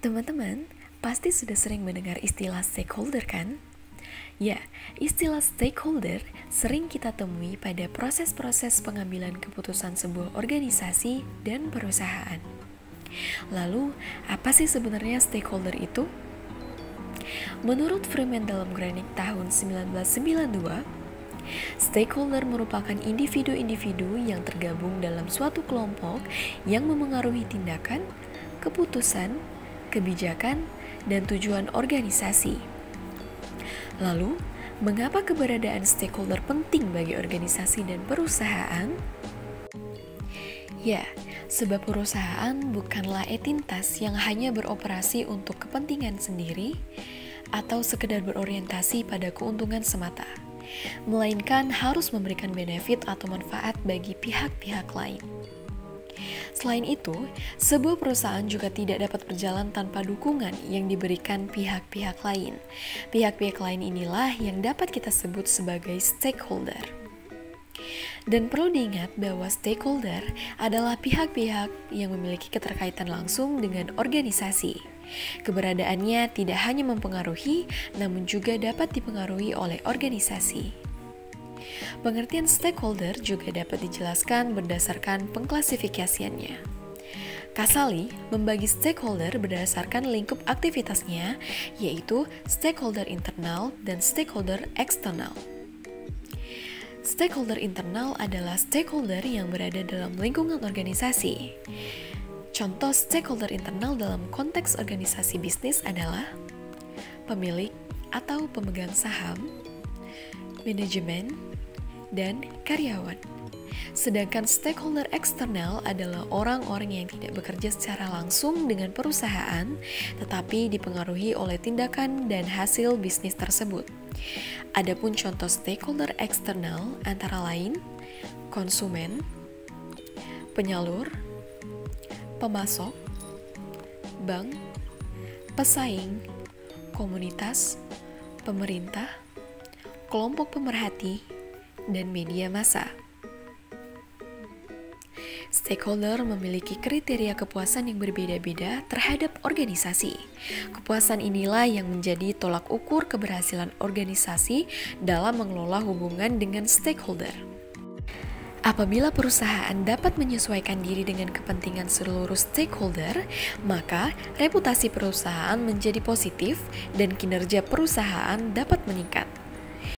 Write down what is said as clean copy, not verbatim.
Teman-teman, pasti sudah sering mendengar istilah stakeholder kan? Ya, istilah stakeholder sering kita temui pada proses-proses pengambilan keputusan sebuah organisasi dan perusahaan. Lalu, apa sih sebenarnya stakeholder itu? Menurut Freeman dalam Granick tahun 1992, stakeholder merupakan individu-individu yang tergabung dalam suatu kelompok yang memengaruhi tindakan, keputusan, kebijakan, dan tujuan organisasi. Lalu, mengapa keberadaan stakeholder penting bagi organisasi dan perusahaan? Ya, sebab perusahaan bukanlah entitas yang hanya beroperasi untuk kepentingan sendiri atau sekedar berorientasi pada keuntungan semata, melainkan harus memberikan benefit atau manfaat bagi pihak-pihak lain. Selain itu, sebuah perusahaan juga tidak dapat berjalan tanpa dukungan yang diberikan pihak-pihak lain. Pihak-pihak lain inilah yang dapat kita sebut sebagai stakeholder. Dan perlu diingat bahwa stakeholder adalah pihak-pihak yang memiliki keterkaitan langsung dengan organisasi. Keberadaannya tidak hanya mempengaruhi, namun juga dapat dipengaruhi oleh organisasi. Pengertian stakeholder juga dapat dijelaskan berdasarkan pengklasifikasiannya. Kasali membagi stakeholder berdasarkan lingkup aktivitasnya, yaitu stakeholder internal dan stakeholder eksternal. Stakeholder internal adalah stakeholder yang berada dalam lingkungan organisasi. Contoh stakeholder internal dalam konteks organisasi bisnis adalah pemilik atau pemegang saham, manajemen, dan karyawan. Sedangkan stakeholder eksternal adalah orang-orang yang tidak bekerja secara langsung dengan perusahaan, tetapi dipengaruhi oleh tindakan dan hasil bisnis tersebut. Adapun contoh stakeholder eksternal antara lain konsumen, penyalur, pemasok, bank, pesaing, komunitas, pemerintah, kelompok pemerhati, dan media massa. Stakeholder memiliki kriteria kepuasan yang berbeda-beda terhadap organisasi. Kepuasan inilah yang menjadi tolak ukur keberhasilan organisasi dalam mengelola hubungan dengan stakeholder. Apabila perusahaan dapat menyesuaikan diri dengan kepentingan seluruh stakeholder, maka reputasi perusahaan menjadi positif dan kinerja perusahaan dapat meningkat.